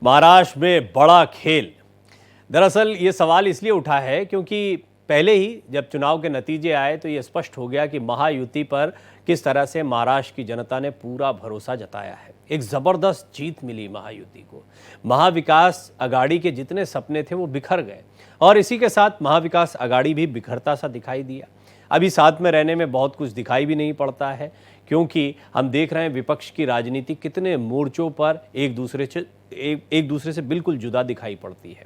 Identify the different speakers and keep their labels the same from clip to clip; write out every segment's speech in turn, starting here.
Speaker 1: महाराष्ट्र में बड़ा खेल। दरअसल ये सवाल इसलिए उठा है क्योंकि पहले ही जब चुनाव के नतीजे आए तो ये स्पष्ट हो गया कि महायुति पर किस तरह से महाराष्ट्र की जनता ने पूरा भरोसा जताया है। एक ज़बरदस्त जीत मिली महायुति को। महाविकास अघाड़ी के जितने सपने थे वो बिखर गए और इसी के साथ महाविकास अघाड़ी भी बिखरता सा दिखाई दिया। अभी साथ में रहने में बहुत कुछ दिखाई भी नहीं पड़ता है क्योंकि हम देख रहे हैं विपक्ष की राजनीति कितने मोर्चों पर एक दूसरे से बिल्कुल जुदा दिखाई पड़ती है।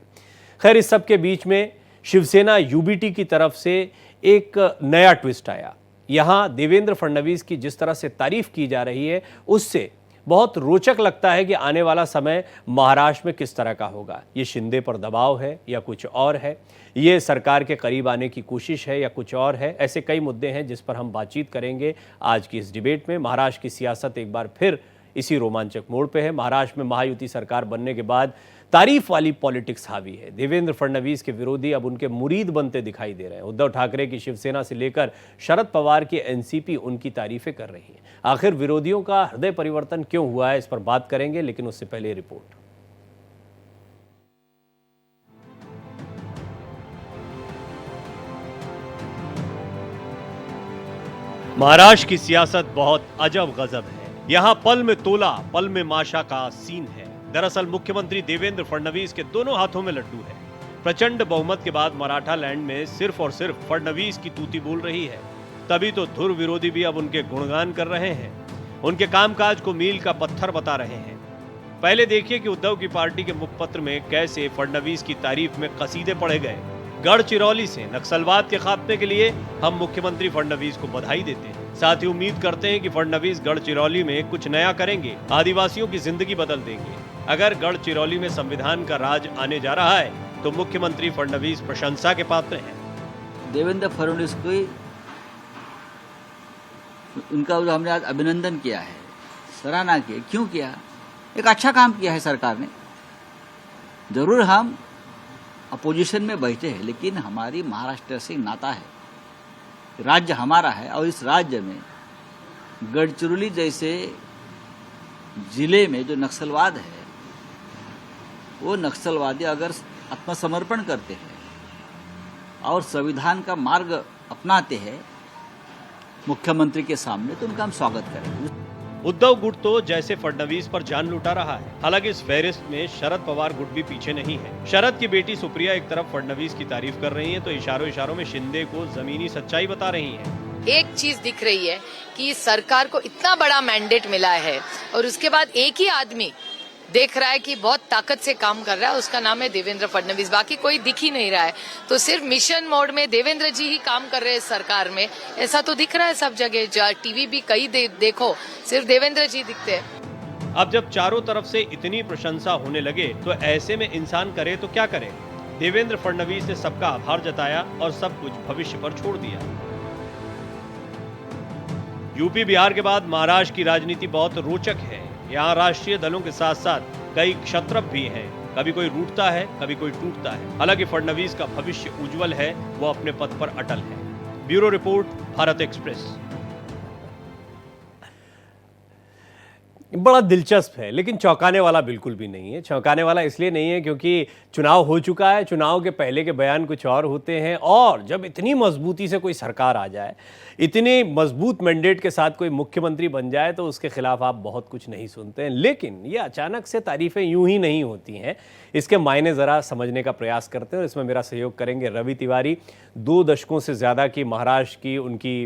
Speaker 1: खैर, इस सब के बीच में शिवसेना यूबीटी की तरफ से एक नया ट्विस्ट आया। यहाँ देवेंद्र फडणवीस की जिस तरह से तारीफ की जा रही है उससे बहुत रोचक लगता है कि आने वाला समय महाराष्ट्र में किस तरह का होगा। ये शिंदे पर दबाव है या कुछ और है, ये सरकार के करीब आने की कोशिश है या कुछ और है। ऐसे कई मुद्दे हैं जिस पर हम बातचीत करेंगे आज की इस डिबेट में। महाराष्ट्र की सियासत एक बार फिर इसी रोमांचक मोड़ पे है। महाराष्ट्र में महायुति सरकार बनने के बाद तारीफ वाली पॉलिटिक्स हावी है। देवेंद्र फडणवीस के विरोधी अब उनके मुरीद बनते दिखाई दे रहे हैं। उद्धव ठाकरे की शिवसेना से लेकर शरद पवार की एनसीपी उनकी तारीफें कर रही है। आखिर विरोधियों का हृदय परिवर्तन क्यों हुआ है, इस पर बात करेंगे, लेकिन उससे पहले रिपोर्ट। महाराष्ट्र की सियासत बहुत अजब गजब है। यहाँ पल में तोला पल में माशा का सीन है। दरअसल मुख्यमंत्री देवेंद्र फडणवीस के दोनों हाथों में लड्डू है। प्रचंड बहुमत के बाद मराठा लैंड में सिर्फ और सिर्फ फडणवीस की तूती बोल रही है। तभी तो धुर विरोधी भी अब उनके गुणगान कर रहे हैं, उनके कामकाज को मील का पत्थर बता रहे हैं। पहले देखिए कि उद्धव की पार्टी के मुखपत्र में कैसे फडणवीस की तारीफ में कसीदे पढ़े गए। गढ़चिरौली से नक्सलवाद के खात्मे के लिए हम मुख्यमंत्री फडणवीस को बधाई देते हैं। साथ ही उम्मीद करते हैं कि फडणवीस गढ़चिरौली में कुछ नया करेंगे, आदिवासियों की जिंदगी बदल देंगे। अगर गढ़चिरौली में संविधान का राज आने जा रहा है तो मुख्यमंत्री फडणवीस प्रशंसा के पात्र हैं।
Speaker 2: देवेंद्र फडणवीस को उनका हमने आज अभिनंदन किया है, सराहना की। क्यों किया? एक अच्छा काम किया है सरकार ने। जरूर हम अपोजिशन में बैठे हैं, लेकिन हमारी महाराष्ट्र से नाता है, राज्य हमारा है और इस राज्य में गढ़चिरौली जैसे जिले में जो नक्सलवाद है, वो नक्सलवादी अगर आत्मसमर्पण करते हैं और संविधान का मार्ग अपनाते हैं मुख्यमंत्री के सामने, तो उनका हम स्वागत करेंगे।
Speaker 1: उद्धव गुट तो जैसे फडणवीस पर जान लुटा रहा है। हालांकि इस फहरिस्त में शरद पवार गुट भी पीछे नहीं है। शरद की बेटी सुप्रिया एक तरफ फडणवीस की तारीफ कर रही हैं तो इशारों इशारों में शिंदे को जमीनी सच्चाई बता रही हैं।
Speaker 3: एक चीज दिख रही है कि सरकार को इतना बड़ा मैंडेट मिला है और उसके बाद एक ही आदमी देख रहा है कि बहुत ताकत से काम कर रहा है, उसका नाम है देवेंद्र फडणवीस। बाकी कोई दिख ही नहीं रहा है, तो सिर्फ मिशन मोड में देवेंद्र जी ही काम कर रहे हैं सरकार में, ऐसा तो दिख रहा है सब जगह। टीवी भी कई देखो, सिर्फ देवेंद्र जी दिखते हैं।
Speaker 1: अब जब चारों तरफ से इतनी प्रशंसा होने लगे तो ऐसे में इंसान करे तो क्या करे। देवेंद्र फडणवीस ने सबका आभार जताया और सब कुछ भविष्य पर छोड़ दिया। यूपी बिहार के बाद महाराष्ट्र की राजनीति बहुत रोचक है। यहाँ राष्ट्रीय दलों के साथ साथ कई क्षत्रप भी हैं। कभी कोई रूठता है, कभी कोई टूटता है। हालांकि फडणवीस का भविष्य उज्जवल है, वो अपने पद पर अटल है। Bureau report, Bharat express. बड़ा दिलचस्प है, लेकिन चौंकाने वाला बिल्कुल भी नहीं है। चौंकाने वाला इसलिए नहीं है क्योंकि चुनाव हो चुका है। चुनाव के पहले के बयान कुछ और होते हैं और जब इतनी मजबूती से कोई सरकार आ जाए, इतनी मजबूत मैंडेट के साथ कोई मुख्यमंत्री बन जाए तो उसके खिलाफ आप बहुत कुछ नहीं सुनते हैं। लेकिन ये अचानक से तारीफें यूं ही नहीं होती हैं, इसके मायने ज़रा समझने का प्रयास करते हैं और इसमें मेरा सहयोग करेंगे रवि तिवारी। 2 दशकों से ज़्यादा की महाराष्ट्र की उनकी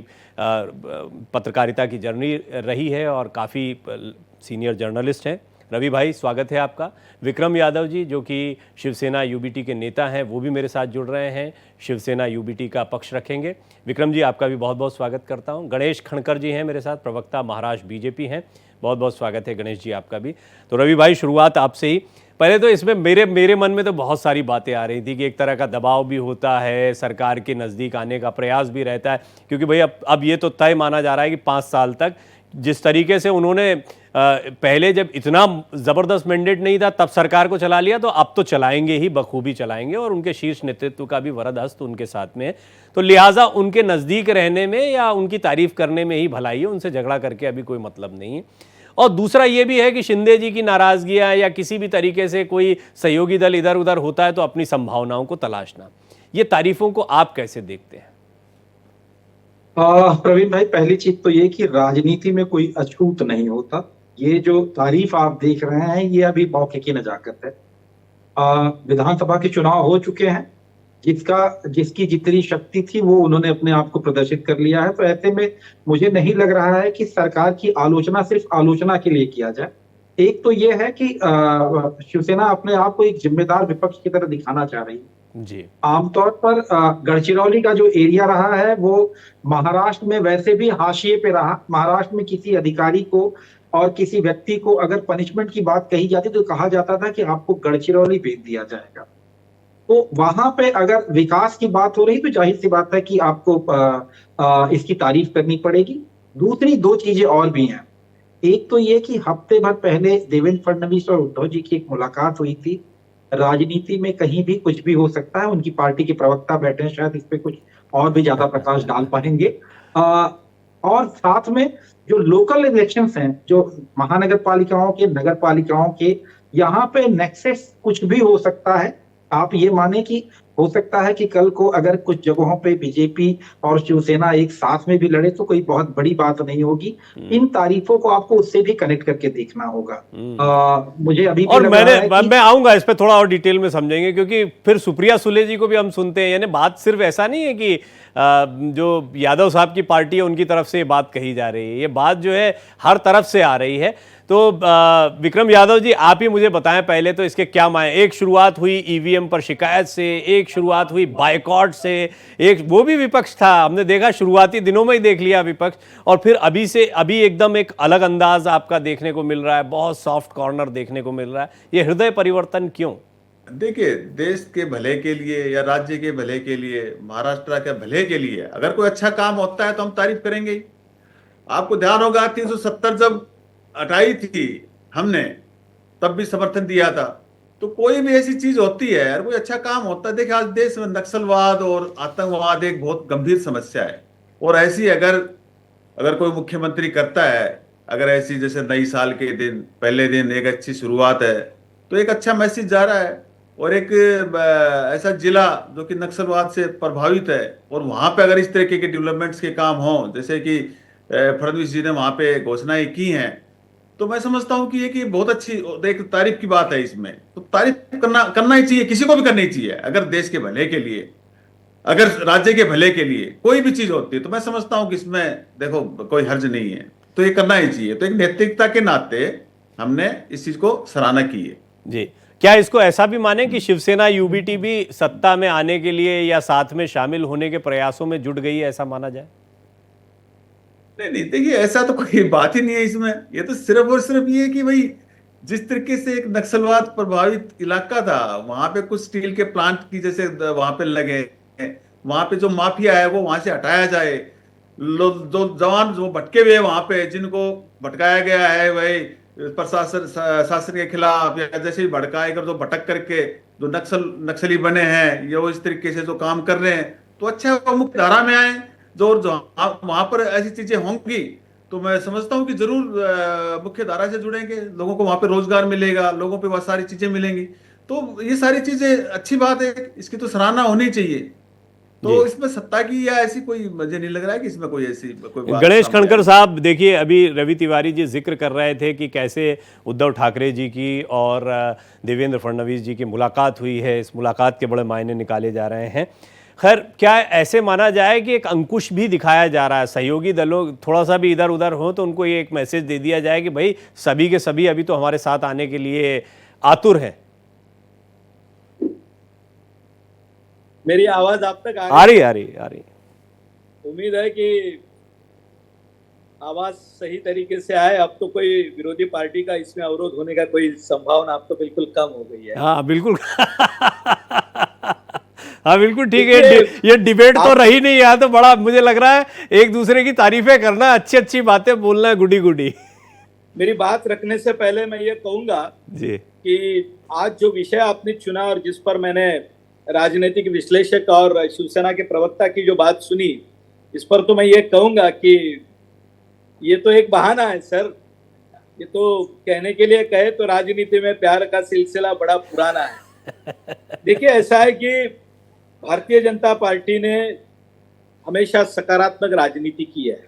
Speaker 1: पत्रकारिता की जर्नी रही है और काफ़ी सीनियर जर्नलिस्ट हैं। रवि भाई, स्वागत है आपका। विक्रम यादव जी, जो कि शिवसेना यूबीटी के नेता हैं, वो भी मेरे साथ जुड़ रहे हैं, शिवसेना यूबीटी का पक्ष रखेंगे। विक्रम जी, आपका भी बहुत बहुत स्वागत करता हूं। गणेश खणकर जी हैं मेरे साथ, प्रवक्ता महाराष्ट्र बीजेपी हैं, बहुत बहुत स्वागत है गणेश जी आपका भी। तो रवि भाई, शुरुआत आपसे ही। पहले तो इसमें मेरे मन में तो बहुत सारी बातें आ रही थी कि एक तरह का दबाव भी होता है, सरकार के नज़दीक आने का प्रयास भी रहता है, क्योंकि भाई अब ये तो तय माना जा रहा है कि 5 साल तक जिस तरीके से उन्होंने पहले जब इतना ज़बरदस्त मैंडेट नहीं था तब सरकार को चला लिया, तो अब तो चलाएंगे ही, बखूबी चलाएंगे और उनके शीर्ष नेतृत्व का भी वरद हस्त उनके साथ में है। तो लिहाजा उनके नज़दीक रहने में या उनकी तारीफ करने में ही भलाई है, उनसे झगड़ा करके अभी कोई मतलब नहीं है। और दूसरा ये भी है कि शिंदे जी की नाराजगियां या किसी भी तरीके से कोई सहयोगी दल इधर उधर होता है तो अपनी संभावनाओं को तलाशना, ये तारीफों को आप कैसे देखते हैं?
Speaker 4: प्रवीण भाई, पहली चीज तो ये कि राजनीति में कोई अछूत नहीं होता। ये जो तारीफ आप देख रहे हैं ये अभी मौके की नजाकत है। विधानसभा के चुनाव हो चुके हैं, जिसकी जितनी शक्ति थी वो उन्होंने अपने आप को प्रदर्शित कर लिया है। तो ऐसे में मुझे नहीं लग रहा है कि सरकार की आलोचना सिर्फ आलोचना के लिए किया जाए। एक तो ये है कि शिवसेना अपने आप को एक जिम्मेदार विपक्ष की तरह दिखाना चाह रही है
Speaker 1: जी।
Speaker 4: आमतौर पर। गढ़चिरौली का जो एरिया रहा है वो महाराष्ट्र में वैसे भी हाशिए पे रहा। महाराष्ट्र में किसी अधिकारी को और किसी व्यक्ति को अगर पनिशमेंट की बात कही जाती तो कहा जाता था कि आपको गढ़चिरौली भेज दिया जाएगा। तो वहां पे अगर विकास की बात हो रही तो जाहिर सी बात है कि आपको इसकी तारीफ करनी पड़ेगी। दूसरी दो चीजें और भी हैं। एक तो ये कि हफ्ते भर पहले देवेंद्र फडणवीस और उद्धव जी की एक मुलाकात हुई थी। राजनीति में कहीं भी कुछ भी हो सकता है। उनकी पार्टी के प्रवक्ता बैठे हैं, शायद इस पे कुछ और भी ज्यादा प्रकाश डाल पाएंगे। और साथ में जो लोकल इलेक्शंस हैं, जो महानगर पालिकाओं के, नगर पालिकाओं के, यहाँ पे नेक्सस कुछ भी हो सकता है। आप ये माने कि हो सकता है कि कल को अगर कुछ जगहों पे बीजेपी और शिवसेना एक साथ में भी लड़े तो कोई बहुत बड़ी बात नहीं होगी। इन तारीफों को आपको उससे भी कनेक्ट करके देखना होगा। मुझे अभी भी
Speaker 1: और
Speaker 4: लग रहा है कि
Speaker 1: मैं आऊंगा इस पे, थोड़ा और डिटेल में समझेंगे, क्योंकि फिर सुप्रिया सुले जी को भी हम सुनते हैं। यानी बात सिर्फ ऐसा नहीं है कि जो यादव साहब की पार्टी है उनकी तरफ से ये बात कही जा रही है, ये बात जो है हर तरफ से आ रही है। तो विक्रम यादव जी, आप ही मुझे बताएं पहले तो इसके क्या मायने। एक शुरुआत हुई ईवीएम पर शिकायत से, एक शुरुआत हुई बायकॉट से, एक वो भी विपक्ष था, हमने देखा शुरुआती दिनों में ही देख लिया विपक्ष, और फिर अभी एकदम एक अलग अंदाज आपका देखने को मिल रहा है, बहुत सॉफ्ट कॉर्नर देखने को मिल रहा है। ये हृदय परिवर्तन क्यों?
Speaker 5: देखिए, देश के भले के लिए या राज्य के भले के लिए, महाराष्ट्र के भले के लिए अगर कोई अच्छा काम होता है तो हम तारीफ करेंगे ही। आपको ध्यान होगा 370 जब हटाई थी हमने, तब भी समर्थन दिया था। तो कोई भी ऐसी चीज होती है यार, कोई अच्छा काम होता है। देखिए, आज देश में नक्सलवाद और आतंकवाद एक बहुत गंभीर समस्या है, और ऐसी अगर कोई मुख्यमंत्री करता है, अगर ऐसी जैसे नई साल के दिन पहले दिन एक अच्छी शुरुआत है, तो एक अच्छा मैसेज जा रहा है। और एक ऐसा जिला जो कि नक्सलवाद से प्रभावित है, और वहां पे अगर इस तरीके के डेवलपमेंट्स के काम हों, जैसे कि फडणवीस जी ने वहां पे घोषणाएं की हैं, तो मैं समझता हूं कि ये कि बहुत अच्छी एक तारीफ की बात है। इसमें तो तारीफ करना ही चाहिए, किसी को भी करनी चाहिए। अगर देश के भले के लिए, अगर राज्य के भले के लिए कोई भी चीज होती है, तो मैं समझता हूं कि इसमें देखो कोई हर्ज नहीं है, तो ये करना ही चाहिए। तो एक नैतिकता के नाते हमने इस चीज को सराहना की है
Speaker 1: जी। क्या इसको ऐसा भी माने कि शिवसेना यूबीटी भी सत्ता में आने के लिए या साथ में शामिल होने के प्रयासों में जुट गई है, ऐसा माना जाए?
Speaker 5: नहीं, देखिए, ऐसा तो कोई बात ही नहीं है इसमें। ये तो सिर्फ और सिर्फ ये कि भाई जिस तरीके से एक नक्सलवाद प्रभावित इलाका था, वहां पे कुछ स्टील के प्लांट की जैसे वहां पे लगे, वहां पे जो माफिया है वो वहां से हटाया जाए। जो जवान जो भटके हुए वहां पे, जिनको भटकाया गया है वही प्रशासन शासन के खिलाफ, या जैसे ही भड़काए कर जो भटक करके जो नक्सली बने हैं, या वो इस तरीके से जो काम कर रहे हैं, तो अच्छा है वो मुख्य धारा में आए। जो वहां पर ऐसी चीजें होंगी तो मैं समझता हूं कि जरूर मुख्य धारा से जुड़ेंगे, लोगों को वहां पे रोजगार मिलेगा, लोगों पे बहुत सारी चीजें मिलेंगी। तो ये सारी चीजें अच्छी बात है, इसकी तो सराहना होनी चाहिए। तो इसमें सत्ता की या ऐसी कोई, मुझे नहीं लग रहा है कि इसमें कोई ऐसी कोई बात।
Speaker 1: गणेश खड़कर साहब, देखिए अभी रवि तिवारी जी जिक्र कर रहे थे कि कैसे उद्धव ठाकरे जी की और देवेंद्र फडणवीस जी की मुलाकात हुई है, इस मुलाकात के बड़े मायने निकाले जा रहे हैं। खैर, क्या ऐसे माना जाए कि एक अंकुश भी दिखाया जा रहा है, सहयोगी दलों थोड़ा सा भी इधर उधर हो तो उनको ये एक मैसेज दे दिया जाए कि भाई सभी के सभी अभी तो हमारे साथ आने के लिए आतुर हैं?
Speaker 6: मेरी आवाज आप तक
Speaker 1: आ रही।
Speaker 6: उम्मीद है कि आवाज सही तरीके से आए। अब तो कोई विरोधी पार्टी का इसमें अवरोध होने का कोई संभावना अब तो बिल्कुल कम हो गई है।
Speaker 1: हाँ बिल्कुल। हाँ बिल्कुल ठीक है। ये डिबेट तो रही नहीं, यहाँ तो बड़ा मुझे लग रहा है एक दूसरे की तारीफें करना, अच्छी अच्छी बातें बोलना है, गुडी गुडी।
Speaker 6: मेरी बात रखने से पहले मैं ये कहूंगा
Speaker 1: जी
Speaker 6: कि आज जो विषय आपने चुना और जिस पर मैंने राजनीतिक विश्लेषक और शिवसेना के प्रवक्ता की जो बात सुनी, इस पर तो मैं ये कहूंगा कि ये तो एक बहाना है सर। ये तो कहने के लिए कहे तो राजनीति में प्यार का सिलसिला बड़ा पुराना है। देखिए, ऐसा है कि भारतीय जनता पार्टी ने हमेशा सकारात्मक राजनीति की है।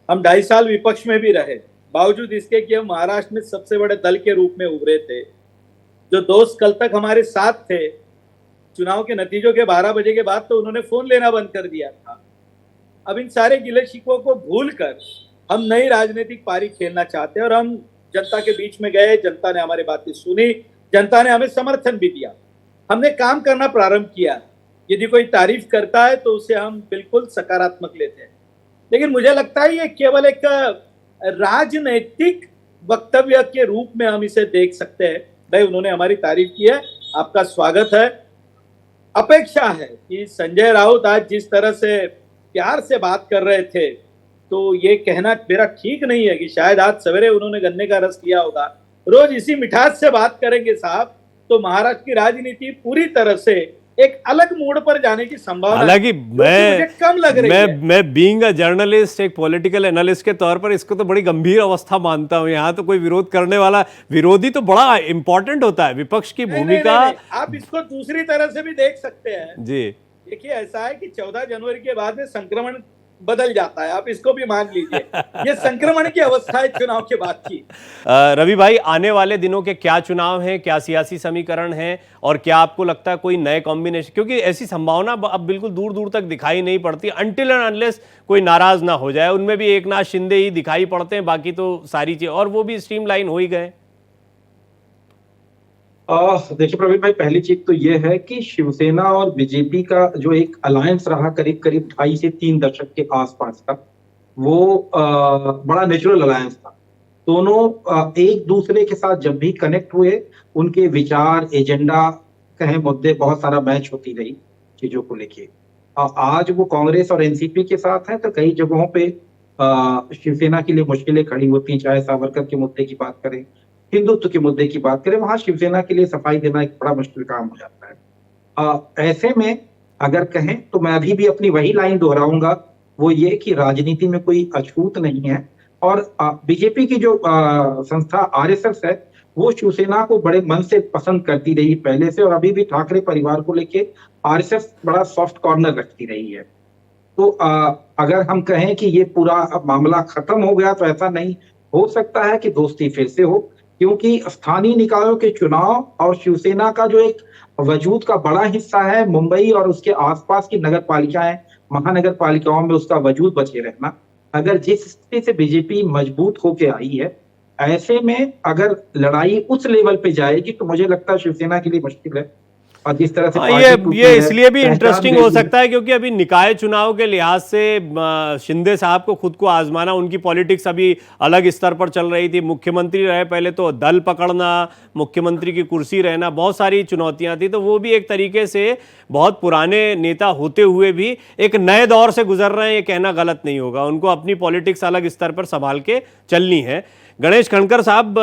Speaker 6: हम 2.5 साल विपक्ष में भी रहे, बावजूद इसके कि हम महाराष्ट्र में सबसे बड़े दल के रूप में उभरे थे। जो दोस्त कल तक हमारे साथ थे, चुनाव के नतीजों के 12 बजे के बाद तो उन्होंने फोन लेना बंद कर दिया था। अब इन सारे गिले शिकवों को भूलकर हम नई राजनीतिक पारी खेलना चाहते हैं और हम जनता के बीच में गए, जनता ने हमारी बातें सुनी, जनता ने हमें समर्थन भी दिया। हमने काम करना प्रारंभ किया। यदि कोई तारीफ करता है तो उसे हम बिल्कुल सकारात्मक लेते हैं, लेकिन मुझे लगता है ये केवल एक राजनैतिक वक्तव्य के रूप में हम इसे देख सकते हैं। भाई, उन्होंने हमारी तारीफ की है, आपका स्वागत है। अपेक्षा है कि संजय राउत आज जिस तरह से प्यार से बात कर रहे थे, तो ये कहना मेरा ठीक नहीं है कि शायद आज सवेरे उन्होंने गन्ने का रस किया होगा। रोज इसी मिठास से बात करेंगे साहब, तो महाराष्ट्र की राजनीति पूरी तरह से एक अलग मोड़ पर जाने की संभावना,
Speaker 1: हालांकि
Speaker 6: मुझे कम लग रही है।
Speaker 1: मैं बीइंग अ जर्नलिस्ट, एक पॉलिटिकल एनालिस्ट के तौर पर इसको तो बड़ी गंभीर अवस्था मानता हूं। यहाँ तो कोई विरोध करने वाला, विरोधी तो बड़ा इंपॉर्टेंट होता है, विपक्ष की भूमिका।
Speaker 6: आप इसको दूसरी तरह से भी देख सकते हैं
Speaker 1: जी,
Speaker 6: देखिए, ऐसा है कि 14 जनवरी के बाद में संक्रमण बदल जाता है, आप इसको भी मान लीजिए। ये संक्रमण की अवस्था है चुनाव के बाद की।
Speaker 1: रवि भाई, आने वाले दिनों के क्या चुनाव हैं, क्या सियासी समीकरण हैं, और क्या आपको लगता है कोई नए कॉम्बिनेशन, क्योंकि ऐसी संभावना अब बिल्कुल दूर दूर तक दिखाई नहीं पड़ती, अनटिल एंड अनलेस कोई नाराज ना हो जाए। उनमें भी एकनाथ शिंदे ही दिखाई पड़ते हैं, बाकी तो सारी चीज, और वो भी स्ट्रीमलाइन हो ही गए।
Speaker 4: देखिए प्रवीण भाई, पहली चीज तो ये है कि शिवसेना और बीजेपी का जो एक अलायंस रहा करीब करीब 2.5 से 3 दशक के आसपास का, वो बड़ा नेचुरल अलायंस था। दोनों एक दूसरे के साथ जब भी कनेक्ट हुए, उनके विचार, एजेंडा, कहें मुद्दे, बहुत सारा मैच होती रही चीजों को लेके। आज वो कांग्रेस और एनसीपी के साथ हैं, तो कई जगहों पे शिवसेना के लिए मुश्किलें खड़ी होती हैं, चाहे सावरकर के मुद्दे की बात करें, हिंदुत्व के मुद्दे की बात करें, वहां शिवसेना के लिए सफाई देना एक बड़ा मुश्किल काम हो जाता है। ऐसे में अगर कहें तो मैं अभी भी अपनी वही लाइन दोहराऊंगा, वो ये कि राजनीति में कोई अछूत नहीं है। और बीजेपी की जो संस्था आरएसएस है, वो शिवसेना को बड़े मन से पसंद करती रही पहले से, और अभी भी ठाकरे परिवार को लेके आरएसएस बड़ा सॉफ्ट कॉर्नर रखती रही है। तो अगर हम कहें कि ये पूरा मामला खत्म हो गया, तो ऐसा नहीं हो सकता है कि दोस्ती फिर से हो, क्योंकि स्थानीय निकायों के चुनाव और शिवसेना का जो एक वजूद का बड़ा हिस्सा है, मुंबई और उसके आसपास की नगर पालिकाएं, महानगर पालिकाओं में उसका वजूद बचे रहना, अगर जिस स्थिति से बीजेपी मजबूत होके आई है, ऐसे में अगर लड़ाई उस लेवल पे जाएगी तो मुझे लगता है शिवसेना के लिए मुश्किल है। और जिस तरह से
Speaker 1: ये इसलिए भी इंटरेस्टिंग हो सकता है क्योंकि अभी निकाय चुनाव के लिहाज से शिंदे साहब को खुद को आजमाना, उनकी पॉलिटिक्स अभी अलग स्तर पर चल रही थी। मुख्यमंत्री रहे पहले, तो दल पकड़ना, मुख्यमंत्री की कुर्सी रहना, बहुत सारी चुनौतियां थी। तो वो भी एक तरीके से बहुत पुराने नेता होते हुए भी एक नए दौर से गुजर रहे हैं, ये कहना गलत नहीं होगा। उनको अपनी पॉलिटिक्स अलग स्तर पर संभाल के चलनी है। गणेश खड़कर साहब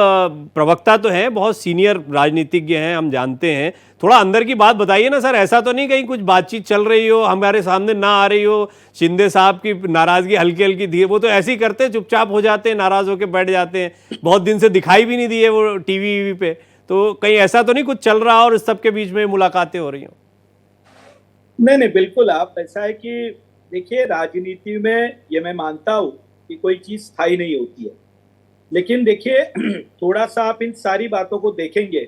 Speaker 1: प्रवक्ता तो हैं, बहुत सीनियर राजनीतिज्ञ हैं, हम जानते हैं। थोड़ा अंदर की बात बताइए ना सर, ऐसा तो नहीं कहीं कुछ बातचीत चल रही हो, हमारे सामने ना आ रही हो, शिंदे साहब की नाराजगी हल्की हल्की थी, वो तो ऐसे ही करते हैं, चुपचाप हो जाते हैं, नाराज होकर बैठ जाते हैं, बहुत दिन से दिखाई भी नहीं दिए वो टीवी पे। तो कहीं ऐसा तो नहीं कुछ चल रहा और इस सबके बीच में मुलाकातें हो रही हो?
Speaker 6: नहीं, बिल्कुल। आप ऐसा है कि देखिए, राजनीति में ये मैं मानता हूँ कि कोई चीज स्थायी नहीं होती है, लेकिन देखिए थोड़ा सा आप इन सारी बातों को देखेंगे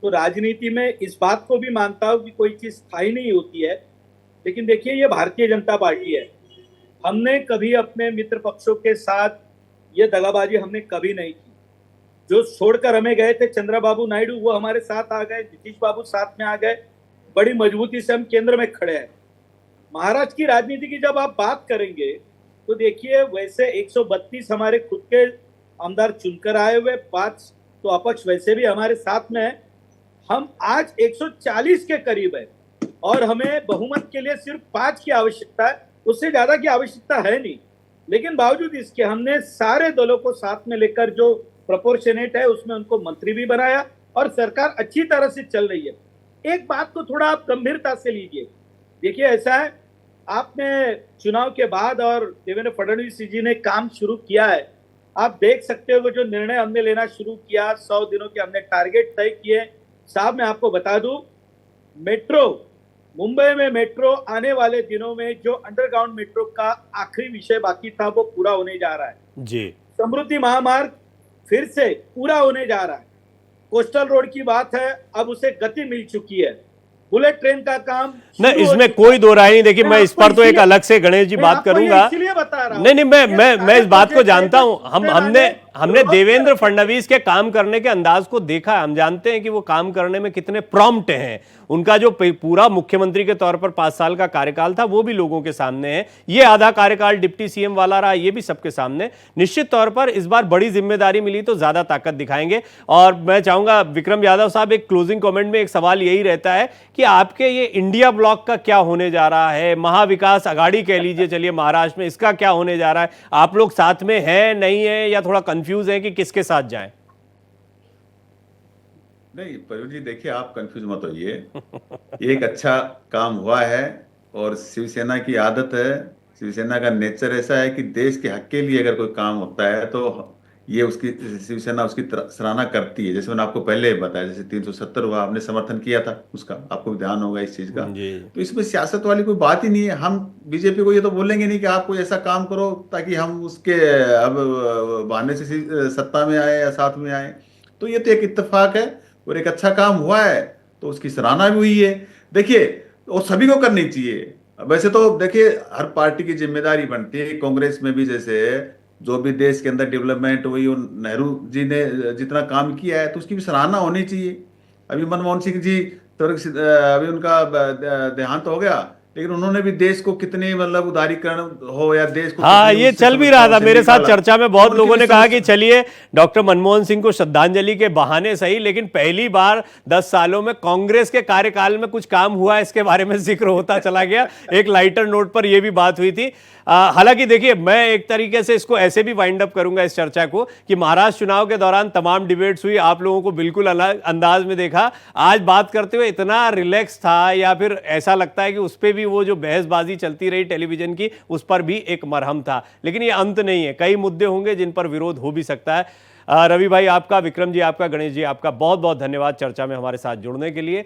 Speaker 6: तो राजनीति में इस बात को भी मानता हूं कि कोई चीज स्थायी नहीं होती है। लेकिन देखिए, ये भारतीय जनता पार्टी है, हमने कभी अपने मित्र पक्षों के साथ ये दगाबाजी हमने कभी नहीं की। जो छोड़कर हमें गए थे चंद्रबाबू नायडू, वो हमारे साथ आ गए, नीतीश बाबू साथ में आ गए, बड़ी मजबूती से हम केंद्र में खड़े हैं। महाराष्ट्र की राजनीति की जब आप बात करेंगे तो देखिए, वैसे 132 हमारे खुद के आमदार चुनकर आए हुए, 5 तो अपक्ष वैसे भी हमारे साथ में है। हम आज 140 के करीब है और हमें बहुमत के लिए सिर्फ 5 की आवश्यकता है, उससे ज्यादा की आवश्यकता है नहीं। लेकिन बावजूद इसके हमने सारे दलों को साथ में लेकर जो प्रोपोर्शनेट है उसमें उनको मंत्री भी बनाया और सरकार अच्छी तरह से चल रही है। एक बात को थोड़ा आप गंभीरता से लीजिए। देखिए, ऐसा है, आपने चुनाव के बाद और देवेंद्र फडणवीस जी ने काम शुरू किया है, आप देख सकते हो जो निर्णय हमने लेना शुरू किया, 100 दिनों के हमने टारगेट तय किए। साहब मैं आपको बता दूं, मेट्रो, मुंबई में मेट्रो आने वाले दिनों में जो अंडरग्राउंड मेट्रो का आखिरी विषय बाकी था वो पूरा होने जा रहा है
Speaker 1: जी।
Speaker 6: समृद्धि महामार्ग फिर से पूरा होने जा रहा है। कोस्टल रोड की बात है, अब उसे गति मिल चुकी है। बुलेट ट्रेन का काम
Speaker 1: न
Speaker 6: शुरू हो
Speaker 1: इसमें
Speaker 6: चुका
Speaker 1: कोई
Speaker 6: है।
Speaker 1: दो राय नहीं। देखिए मैं इस
Speaker 6: आपको
Speaker 1: पर तो एक
Speaker 6: इसीलिए-
Speaker 1: अलग से गणेश जी
Speaker 6: मैं
Speaker 1: बात
Speaker 6: आपको ये
Speaker 1: करूंगा।
Speaker 6: इसीलिए बता रहा हूं।
Speaker 1: नहीं मैं
Speaker 6: ये
Speaker 1: मैं
Speaker 6: सारे
Speaker 1: इस बात को
Speaker 6: प्रोजेक्ट
Speaker 1: जानता हूं। हमने
Speaker 6: रोड
Speaker 1: देवेंद्र
Speaker 6: पे-
Speaker 1: फडणवीस के काम करने के अंदाज को देखा है। हम जानते हैं कि वो काम करने में कितने प्रॉम्प्ट हैं। उनका जो पूरा मुख्यमंत्री के तौर पर 5 साल का कार्यकाल था वो भी लोगों के सामने है। ये आधा कार्यकाल डिप्टी सीएम वाला रहा, ये भी सबके सामने। निश्चित तौर पर इस बार बड़ी जिम्मेदारी मिली तो ज्यादा ताकत दिखाएंगे। और मैं चाहूंगा विक्रम यादव साहब, एक क्लोजिंग कमेंट में एक सवाल यही रहता है कि आपके ये इंडिया ब्लॉक का क्या होने जा रहा है, महाविकास अघाड़ी कह लीजिए, चलिए महाराष्ट्र में, इसका क्या होने जा रहा है? आप लोग साथ में हैं, नहीं है, या थोड़ा कंफ्यूज है कि किसके साथ जाएं?
Speaker 5: नहीं प्रवीण जी, देखिए आप कंफ्यूज मत होइए। एक अच्छा काम हुआ है और शिवसेना की आदत है, शिवसेना का नेचर ऐसा है कि देश के हक के लिए अगर कोई काम होता है तो ये उसकी शिवसेना उसकी सराहना करती है। जैसे मैंने आपको पहले बताया, जैसे 370 हुआ, आपने समर्थन किया था उसका, आपको भी ध्यान होगा इस चीज का।
Speaker 1: जी।
Speaker 5: तो इसमें सियासत वाली कोई बात ही नहीं है। हम बीजेपी को ये तो बोलेंगे नहीं कि आप कोई ऐसा काम करो ताकि हम उसके अब बहाने से सत्ता में आए या साथ में आए। तो ये तो एक इत्तेफाक है और एक अच्छा काम हुआ है तो उसकी सराहना भी हुई है। देखिए और सभी को करनी चाहिए। वैसे तो देखिए हर पार्टी की जिम्मेदारी बनती है। कांग्रेस में भी जैसे जो भी देश के अंदर डेवलपमेंट हुई, नेहरू जी ने जितना काम किया है तो उसकी भी सराहना होनी चाहिए। अभी मनमोहन सिंह जी तो अभी उनका देहांत हो गया, लेकिन उन्होंने भी देश को कितने मतलब उदारीकरण हो या देश को
Speaker 1: हाँ,
Speaker 5: कितनी
Speaker 1: ये
Speaker 5: उससे
Speaker 1: चल भी रहा था
Speaker 5: समस्याओं से
Speaker 1: मेरे साथ
Speaker 5: निकाला।
Speaker 1: चर्चा में। बहुत
Speaker 5: उनकी
Speaker 1: लोगों
Speaker 5: भी
Speaker 1: ने कहा कि
Speaker 5: समस्या-
Speaker 1: चलिए डॉक्टर मनमोहन सिंह को श्रद्धांजलि के बहाने सही, लेकिन पहली बार 10 सालों में कांग्रेस के कार्यकाल में कुछ काम हुआ, इसके बारे में जिक्र होता चला गया। एक लाइटर नोट पर यह भी बात हुई थी। हालांकि देखिए मैं एक तरीके से इसको ऐसे भी वाइंड अप करूंगा इस चर्चा को कि महाराष्ट्र चुनाव के दौरान तमाम डिबेट्स हुई, आप लोगों को बिल्कुल अलग अंदाज में देखा। आज बात करते हुए इतना रिलैक्स था, या फिर ऐसा लगता है कि उस पर भी वो जो बहसबाजी चलती रही टेलीविजन की, उस पर भी एक मरहम था। लेकिन ये अंत नहीं है, कई मुद्दे होंगे जिन पर विरोध हो भी सकता है। रवि भाई आपका, विक्रम जी आपका, गणेश जी आपका बहुत बहुत धन्यवाद चर्चा में हमारे साथ जुड़ने के लिए।